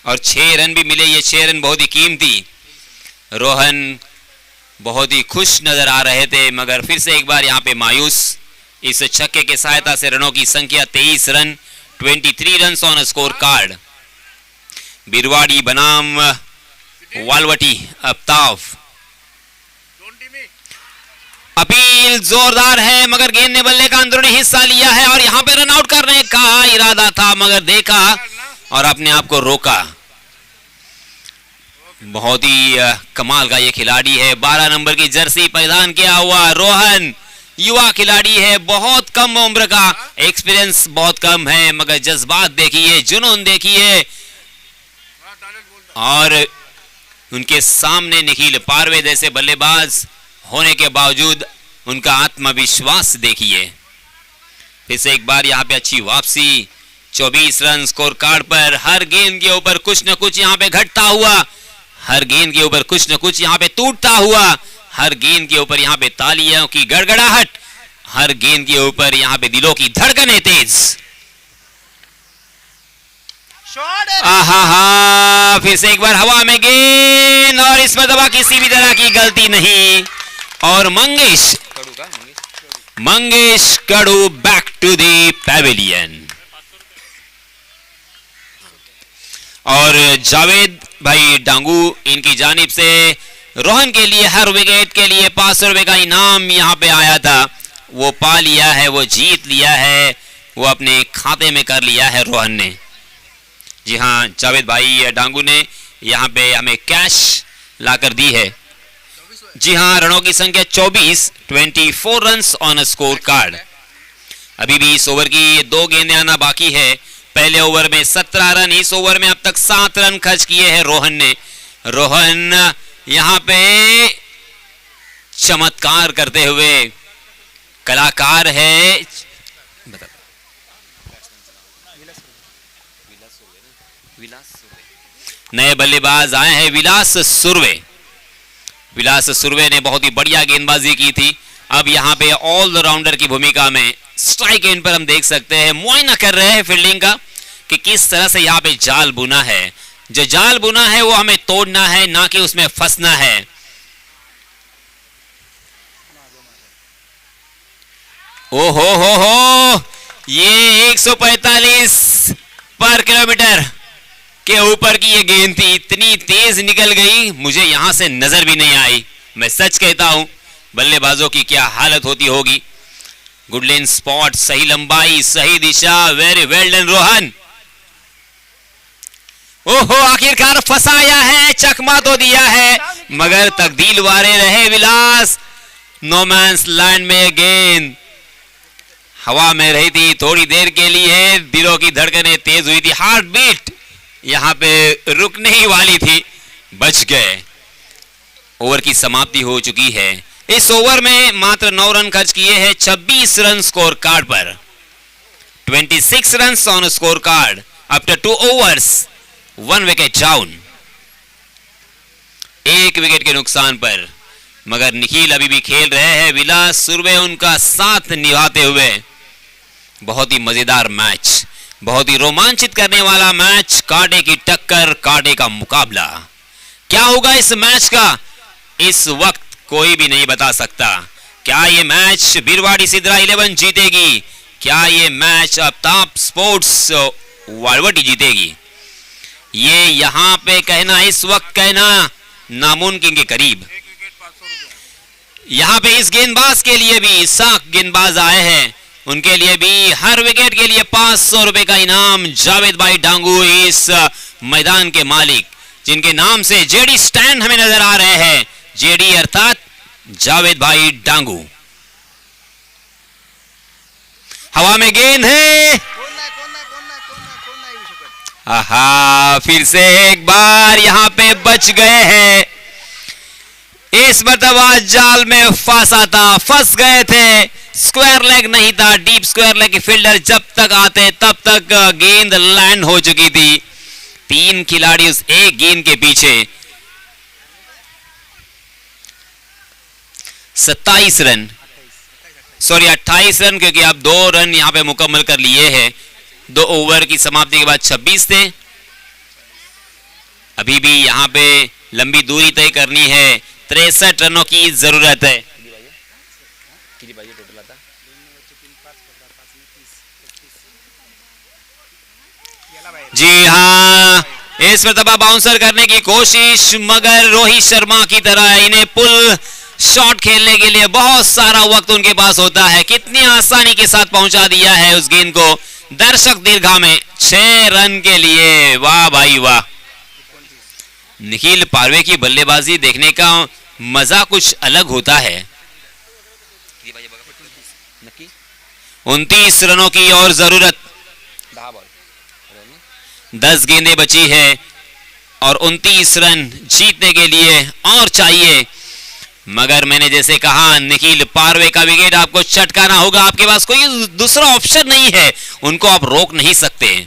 और 6 रन भी मिले। ये 6 रन बहुत ही कीमती। रोहन बहुत ही खुश नजर आ रहे थे, मगर फिर से एक बार यहां पे मायूस। इस छक्के के सहायता से रनों की संख्या 23 run, 23 run on score card. Birwadi बनाम वालवटी अफ्ताफ। अपील जोरदार है, मगर गेंद ने बल्ले का अंदरूनी हिस्सा लिया है और यहां पे रन आउट करने का इरादा था, मगर देखा और अपने आप को रोका। बहुत ही कमाल का ये खिलाड़ी है। 12 नंबर की जर्सी परिधान किया हुआ रोहन युवा खिलाड़ी है, बहुत कम उम्र का, एक्सपीरियंस बहुत कम है, मगर जज्बात देखिए, जुनून देखिए। और उनके सामने निखिल पारवे जैसे बल्लेबाज होने के बावजूद उनका आत्मविश्वास देखिए। फिर से एक बार यहाँ पे अच्छी वापसी। 24 रन स्कोर कार्ड पर। हर गेंद के ऊपर कुछ न कुछ यहाँ पे घटता हुआ, हर गेंद के ऊपर कुछ न कुछ यहाँ पे टूटता हुआ, हर गेंद के ऊपर यहाँ पे तालियों की गड़गड़ाहट, हर गेंद के ऊपर यहाँ पे दिलों की धड़कनें तेज। आहा, फिर से एक बार हवा में गेंद और इस मरतबा किसी भी तरह की गलती नहीं। और Mangesh Kadu back to the pavilion. और जावेद भाई डांगू इनकी जानिब से रोहन के लिए हर विकेट के लिए 500 रुपए का इनाम यहाँ पे आया था, वो पा लिया है, वो जीत लिया है, वो अपने खाते में कर लिया है रोहन ने। जी हाँ, जावेद भाई डांगू ने यहाँ पे हमें कैश लाकर दी है। जी हाँ, रनों की संख्या 24 रन ऑन स्कोर कार्ड। अभी भी इस ओवर की 2 गेंदें आना बाकी है। पहले ओवर में 17 रन, इस ओवर में अब तक 7 रन खर्च किए हैं रोहन ने। रोहन यहाँ पे चमत्कार करते हुए कलाकार है। नए बल्लेबाज आए हैं विलास सुरवे। विलास सुरवे ने बहुत ही बढ़िया गेंदबाजी की थी। अब यहाँ पे ऑलराउंडर की भूमिका में स्ट्राइक एंड पर हम देख सकते हैं, मुआयना कर रहे हैं फील्डिंग का कि किस तरह से यहाँ पे जाल बुना है। जो जाल बुना है वो हमें तोड़ना है, ना कि उसमें फंसना है। ओहो हो, ये 145 पर किलोमीटर के ऊपर की ये गेंद थी, इतनी तेज निकल गई मुझे यहां से नजर भी नहीं आई। मैं सच कहता हूं, बल्लेबाजों की क्या हालत होती होगी। गुड लेन स्पॉट, सही लंबाई, सही दिशा, वेरी वेल डन रोहन। ओहो, आखिरकार फंसाया है, चकमा तो दिया है, मगर तकदीर वारे रहे विलास। नो मैंस लैंड में गेंद हवा में रही थी थोड़ी देर के लिए, दिलों की धड़कनें तेज हुई थी, हार्ट बीट यहां पे रुकने ही वाली थी, बच गए। ओवर की समाप्ति हो चुकी है। इस ओवर में मात्र 9 रन खर्च किए हैं 26 रन स्कोर कार्ड पर। 26 run on score card after 2 overs, 1 wicket down, 1 wicket के नुकसान पर। मगर निखिल अभी भी खेल रहे हैं, विलास सुरवे उनका साथ निभाते हुए। बहुत ही मजेदार मैच, बहुत ही रोमांचित करने वाला मैच, कांटे की टक्कर, कांटे का मुकाबला। क्या होगा इस मैच का, इस वक्त कोई भी नहीं बता सकता। क्या ये मैच बिरवाड़ी सिद्रा 11 जीतेगी? क्या ये मैच अफ्ताब स्पोर्ट्स वालवटी जीतेगी? ये यहां पे कहना, इस वक्त कहना नामुमकिन के करीब। यहां पे इस गेंदबाज के लिए भी 7 गेंदबाज आए हैं, उनके लिए भी हर विकेट के लिए 500 रुपए का इनाम। जावेद भाई डांगू इस मैदान के मालिक, जिनके नाम से जेडी स्टैंड हमें नजर आ रहे हैं। जेडी अर्थात जावेद भाई डांगू। हवा में गेंद है, आहा, फिर से एक बार यहां पे बच गए हैं। इस मरतबा जाल में फंस गए थे। स्क्वायर लेग नहीं था, डीप स्क्वायर लेग के फील्डर जब तक आते तब तक गेंद लैंड हो चुकी थी। 3 खिलाड़ी उस एक गेंद के पीछे। 27 रन, सॉरी 28 रन, क्योंकि आप 2 रन यहां पे मुकम्मल कर लिए हैं। 2 ओवर की समाप्ति के बाद 26 थे। अभी भी यहां पे लंबी दूरी तय करनी है। 63 रनों की जरूरत है। जी हाँ, इस मरतबा बाउंसर करने की कोशिश, मगर रोहित शर्मा की तरह इन्हें पुल शॉट खेलने के लिए बहुत सारा वक्त उनके पास होता है। कितनी आसानी के साथ पहुंचा दिया है उस गेंद को दर्शक दीर्घा में 6 रन के लिए। वाह भाई वाह। निखिल पारवे की बल्लेबाजी देखने का मजा कुछ अलग होता है। 29 रनों की और जरूरत। 10 गेंदें बची है और 29 रन जीतने के लिए और चाहिए। मगर मैंने जैसे कहा, निखिल पारवे का विकेट आपको चटकाना होगा। आपके पास कोई दूसरा ऑप्शन नहीं है। उनको आप रोक नहीं सकते,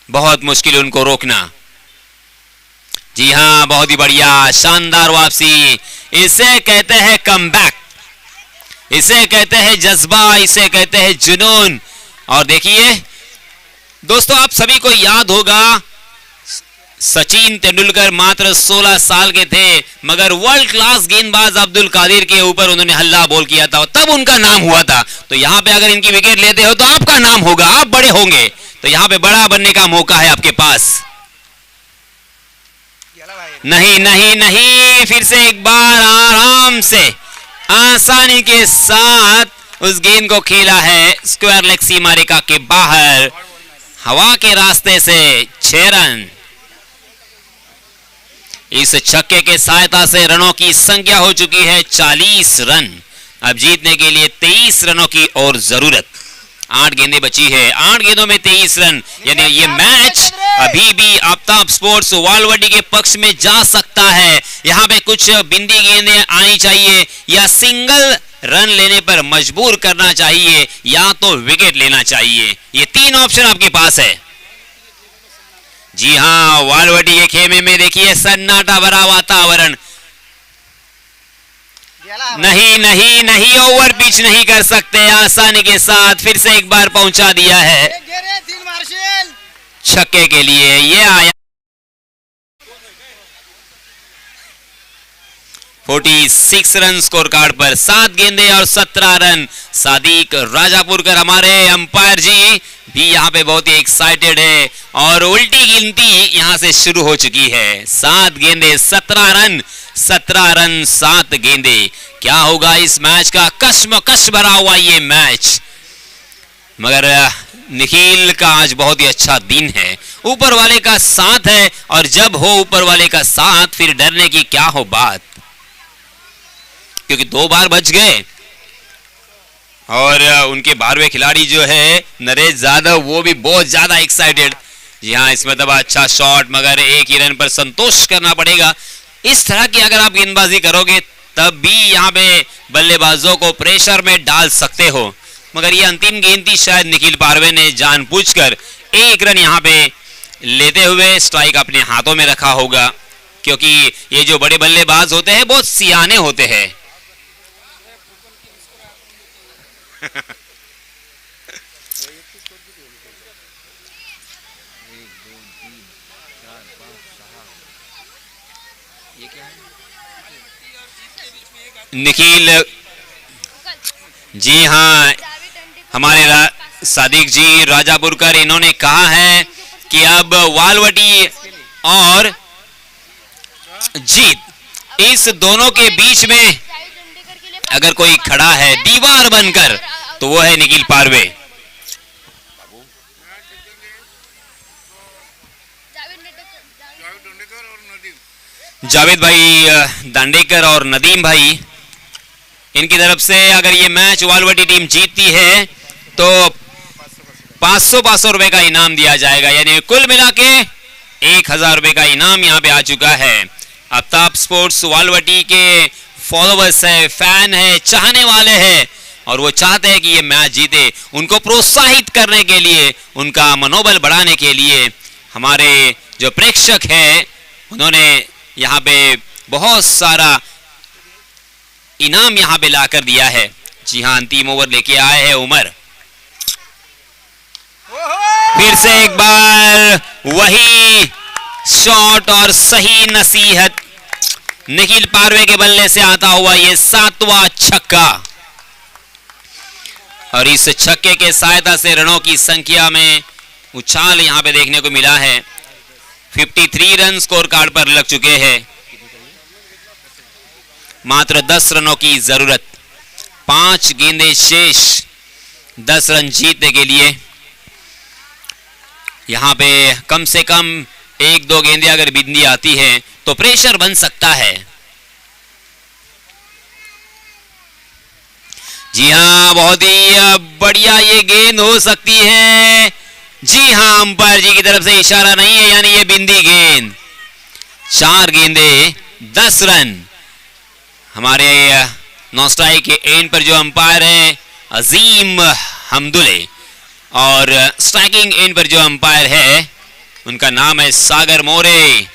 बहुत मुश्किल उनको रोकना। जी हाँ, बहुत ही बढ़िया, शानदार वापसी। इसे कहते हैं कमबैक, इसे कहते हैं जज्बा, इसे कहते हैं जुनून। और देखिए दोस्तों, आप सभी को याद होगा, सचिन तेंदुलकर मात्र 16 साल के थे, मगर वर्ल्ड क्लास गेंदबाज अब्दुल कादिर के ऊपर उन्होंने हल्ला बोल किया था, तब उनका नाम हुआ था। तो यहां पे अगर इनकी विकेट लेते हो तो आपका नाम होगा, आप बड़े होंगे। तो यहां पे बड़ा बनने का मौका है आपके पास। नहीं नहीं नहीं, फिर से एक बार आराम से आसानी के साथ उस गेंद को खेला है स्क्वायर लेग सीमा रेखा के बाहर, हवा के रास्ते से 6 रन। इस छक्के के सहायता से रनों की संख्या हो चुकी है 40 रन। अब जीतने के लिए 23 रनों की और जरूरत। 8 गेंदें बची है, 8 गेंदों में 23 रन, यानी ये मैच अभी भी आफ्ताब स्पोर्ट्स वालवडी के पक्ष में जा सकता है। यहां पे कुछ बिंदी गेंदें आनी चाहिए, या सिंगल रन लेने पर मजबूर करना चाहिए, या तो विकेट लेना चाहिए। ये 3 ऑप्शन आपके पास है। जी हाँ, वालवडी के खेमे में देखिए सन्नाटा भरा वातावरण। नहीं नहीं नहीं, ओवर पिच नहीं कर सकते। आसानी के साथ फिर से एक बार पहुंचा दिया है छक्के के लिए। ये आया 46 रन स्कोर कार्ड पर, 7 गेंदे और 17 रन। सादिक राजापुरकर हमारे अंपायर जी भी यहाँ पे बहुत ही एक्साइटेड है, और उल्टी गिनती यहाँ से शुरू हो चुकी है। 7 गेंदे 17 रन, 17 रन 7 गेंदे। क्या होगा इस मैच का? कश्मकश भरा हुआ ये मैच। मगर निखिल का आज बहुत ही अच्छा दिन है, ऊपर वाले का साथ है, और जब हो ऊपर वाले का साथ फिर डरने की क्या हो बात, क्योंकि 2 बार बच गए। और उनके 12वें खिलाड़ी जो है नरेश यादव, वो भी बहुत ज्यादा एक्साइटेड। जी हाँ, इसमें तब अच्छा शॉट, मगर 1 ही रन पर संतोष करना पड़ेगा। इस तरह की अगर आप गेंदबाजी करोगे तब भी यहाँ पे बल्लेबाजों को प्रेशर में डाल सकते हो। मगर ये अंतिम गेंद थी, शायद निखिल पारवे ने जानबूझकर 1 रन यहाँ पे लेते हुए स्ट्राइक अपने हाथों में रखा होगा, क्योंकि ये जो बड़े बल्लेबाज होते हैं बहुत सियाने होते हैं। निखिल, जी हाँ, हमारे सादिक जी राजापुरकर, इन्होंने कहा है कि अब वालवटी और जीत, इस दोनों के बीच में अगर कोई खड़ा है दीवार बनकर, तो वो है निखिल पारवे। जावेद भाई दांडेकर और नदीम भाई, इनकी तरफ से अगर ये मैच वालवटी टीम जीतती है तो 500 रुपए का इनाम दिया जाएगा, यानी कुल मिला के 1000 रुपए का इनाम यहाँ पे आ चुका है। आफ्ताब स्पोर्ट्स वालवटी के फॉलोवर्स है, फैन है, चाहने वाले हैं और वो चाहते हैं कि ये मैच जीते। उनको प्रोत्साहित करने के लिए, उनका मनोबल बढ़ाने के लिए हमारे जो प्रेक्षक हैं उन्होंने यहाँ पे बहुत सारा इनाम यहाँ पे लाकर दिया है। जी हाँ, अंतिम ओवर लेके आए हैं उमर। फिर से एक बार वही शॉट और सही नसीहत, निखिल पारवे के बल्ले से आता हुआ ये 7वां छक्का और इस छक्के के सहायता से रनों की संख्या में उछाल यहां पे देखने को मिला है। 53 रन स्कोर कार्ड पर लग चुके हैं। मात्र 10 रनों की जरूरत, 5 गेंदें शेष 10 रन जीतने के लिए। यहां पे कम से कम 1-2 गेंदें अगर बिंदी आती है तो प्रेशर बन सकता है। जी हाँ, बहुत ही बढ़िया ये गेंद हो सकती है। जी हाँ, अंपायर जी की तरफ से इशारा नहीं है, यानी ये बिंदी गेंद। 4 गेंदें 10 रन। हमारे नॉन स्ट्राइक के एंड पर जो अंपायर है अजीम हमदुले और स्ट्राइकिंग एंड पर जो अंपायर है उनका नाम है सागर मोरे।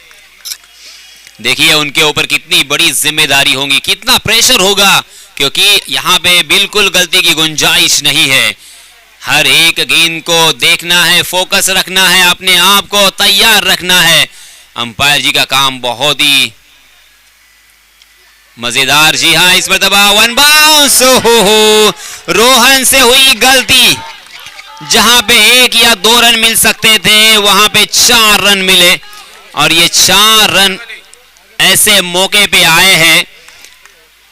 देखिए उनके ऊपर कितनी बड़ी जिम्मेदारी होगी, कितना प्रेशर होगा, क्योंकि यहाँ पे बिल्कुल गलती की गुंजाइश नहीं है। हर एक गेंद को देखना है, फोकस रखना है, अपने आप को तैयार रखना है। अंपायर जी का काम बहुत ही मजेदार। जी हाँ, इस मरतबा 1 बाउंस। हो रोहन से हुई गलती। जहां पे 1 या 2 रन मिल सकते थे वहां पे 4 रन मिले और ये 4 रन ऐसे मौके पे आए हैं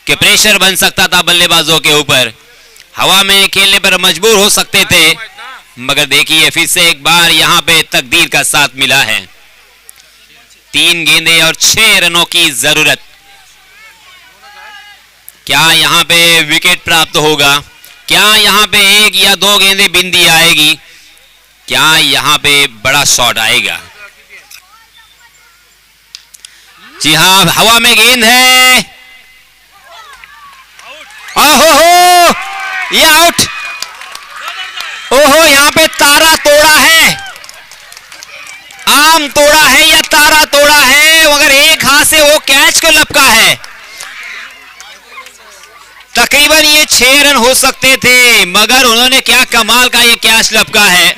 कि प्रेशर बन सकता था बल्लेबाजों के ऊपर, हवा में खेलने पर मजबूर हो सकते थे। मगर देखिए फिर से एक बार यहां पे तकदीर का साथ मिला है। 3 गेंदें और 6 रनों की जरूरत। क्या यहां पे विकेट प्राप्त होगा? क्या यहां पे 1 या 2 गेंदें बिंदी आएगी? क्या यहां पे बड़ा शॉट आएगा? जी हाँ, हवा में गेंद है। ओहो, ये आउट। ओहो, यहां पे तारा तोड़ा है, आम तोड़ा है या तारा तोड़ा है, मगर एक हाथ से वो कैच को लपका है। तकरीबन ये 6 रन हो सकते थे, मगर उन्होंने क्या कमाल का ये कैच लपका है।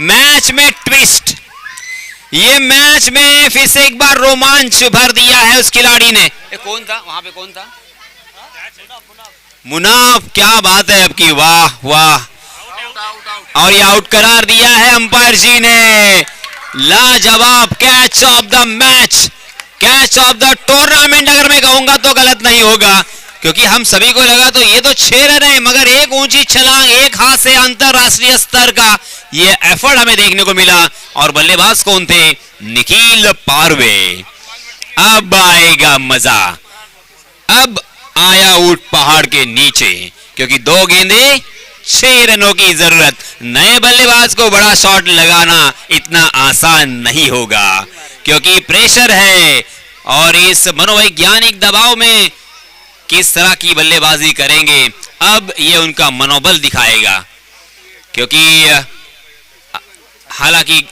मैच में ट्विस्ट, ये मैच में फिर से एक बार रोमांच भर दिया है उस खिलाड़ी ने। कौन था वहां पे, कौन था? मुनाफ। क्या बात है आपकी, वाह वाह। और ये आउट करार दिया है अंपायर जी ने। लाजवाब catch of the match, catch of the tournament अगर मैं कहूंगा तो गलत नहीं होगा, क्योंकि हम सभी को लगा तो ये तो 6 रन है, मगर एक ऊंची छलांग, एक हाथ से अंतरराष्ट्रीय स्तर का ये एफर्ट हमें देखने को मिला। और बल्लेबाज कौन थे? निखिल पारवे। अब आएगा मजा, अब आया ऊंट पहाड़ के नीचे, क्योंकि 2 गेंदें 6 रनों की जरूरत। नए बल्लेबाज को बड़ा शॉट लगाना इतना आसान नहीं होगा, क्योंकि प्रेशर है और इस मनोवैज्ञानिक दबाव में किस तरह की बल्लेबाजी करेंगे, अब ये उनका मनोबल दिखाएगा। क्योंकि हालांकि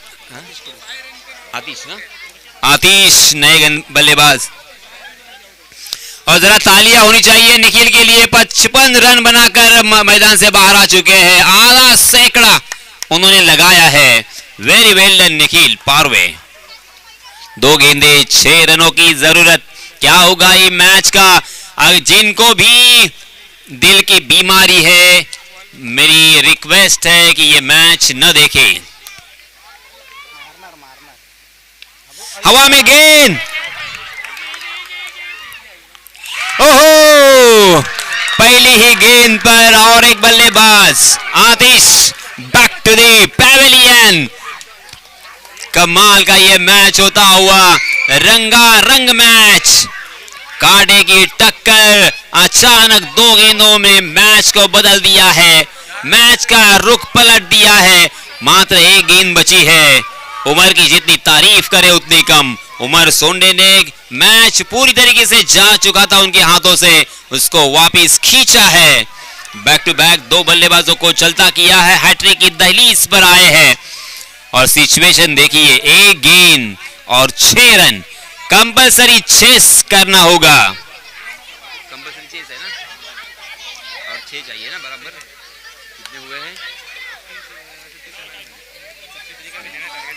आतिश नए बल्लेबाज, और जरा तालियां होनी चाहिए निखिल के लिए। 55 रन बनाकर मैदान से बाहर आ चुके हैं, आधा सैकड़ा उन्होंने लगाया है। वेरी वेल डन निखिल पारवे। 2 गेंदें 6 रनों की जरूरत। क्या होगा ये मैच का? जिनको भी दिल की बीमारी है, मेरी रिक्वेस्ट है कि ये मैच न देखें। हवा में गेंद, ओहो, पहली ही गेंद पर और एक बल्लेबाज आतिश बैक टू द पैवेलियन। कमाल का ये मैच होता हुआ रंगारंग मैच, कांटे की टक्कर अचानक 2 गेंदों में मैच को बदल दिया है। मैच का रुख पलट दिया है। मात्र एक गेंद बची है। उमर की जितनी तारीफ करे उतनी कम। उमर सोंडे ने मैच पूरी तरीके से जा चुका था उनके हाथों से, उसको वापस खींचा है। बैक टू बैक दो बल्लेबाजों को चलता किया है, हैट्रिक की दहलीज पर आए हैं। और सिचुएशन देखिए, एक गेंद और 6 रन। कंपलसरी चेस करना होगा। कंपलसरी चेस है ना, और 6 चाहिए ना बराबर। कितने हुए हैं?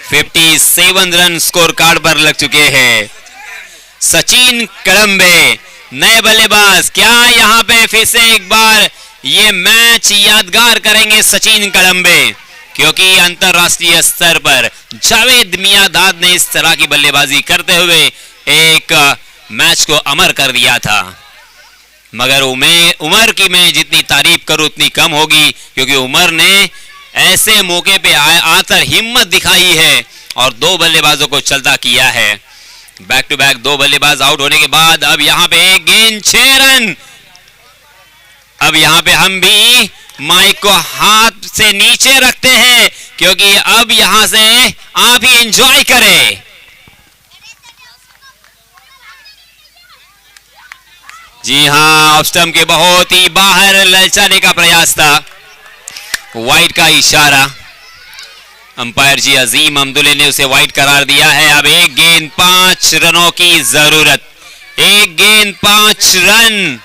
57 रन स्कोर कार्ड पर लग चुके हैं। सचिन कड़म्बे नए बल्लेबाज, क्या यहां पे फिर से एक बार ये मैच यादगार करेंगे सचिन कड़म्बे? क्योंकि अंतरराष्ट्रीय स्तर पर जावेद मियांदाद ने इस तरह की बल्लेबाजी करते हुए एक मैच को अमर कर दिया था। मगर उमर की मैं जितनी तारीफ करूं उतनी कम होगी, क्योंकि उमर ने ऐसे मौके पे आकर हिम्मत दिखाई है और दो बल्लेबाजों को चलता किया है। बैक टू बैक दो बल्लेबाज आउट होने के बाद अब यहां पे एक गेंद 6 रन। अब यहां पे हम भी माइक को हाथ से नीचे रखते हैं, क्योंकि अब यहां से आप ही एंजॉय करें। जी हां, ऑफ स्टंप के बहुत ही बाहर ललचाने का प्रयास था। वाइड का इशारा, अंपायर जी अजीम अमदुल्ले ने उसे वाइड करार दिया है। अब एक गेंद 5 रनों की जरूरत, एक गेंद 5 रन।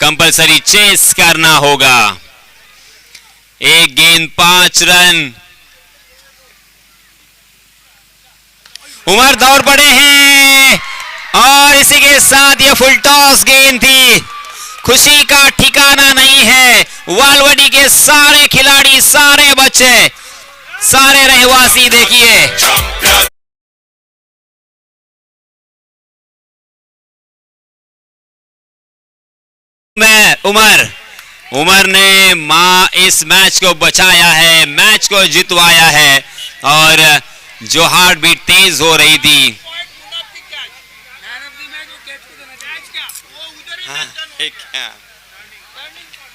कंपलसरी चेस करना होगा। एक गेंद 5 रन। उमर दौड़ पड़े हैं और इसी के साथ ये फुल टॉस गेंद थी। खुशी का ठिकाना नहीं है। वालवडी के सारे खिलाड़ी, सारे बच्चे, सारे रहवासी देखिए उमर ने इस मैच को बचाया है, मैच को जितवाया है। और जो हार्ट बीट तेज हो रही थी,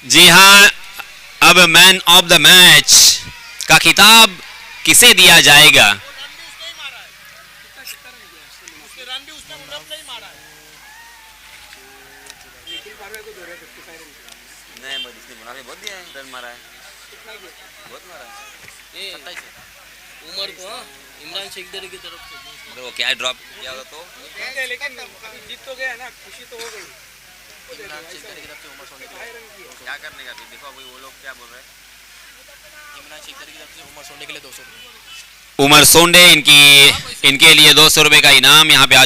जी हां, अब मैन ऑफ द मैच का खिताब किसे दिया जाएगा? उमर को इमरान शेखदर की तरफ से, मगर वो क्या ड्रॉप किया होगा तो लेकिन जीत तो गया ना, खुशी तो हो गई। इमरान शेखदर की तरफ से उमर सोंडे क्या करने का? देखो अभी वो लोग क्या बोल रहे हैं। इमरान शेखदर की तरफ से उमर सोंडे के लिए 200 रुपये। उमर सोंडे इनके लिए 200 रुपए का इनाम यहाँ पे आ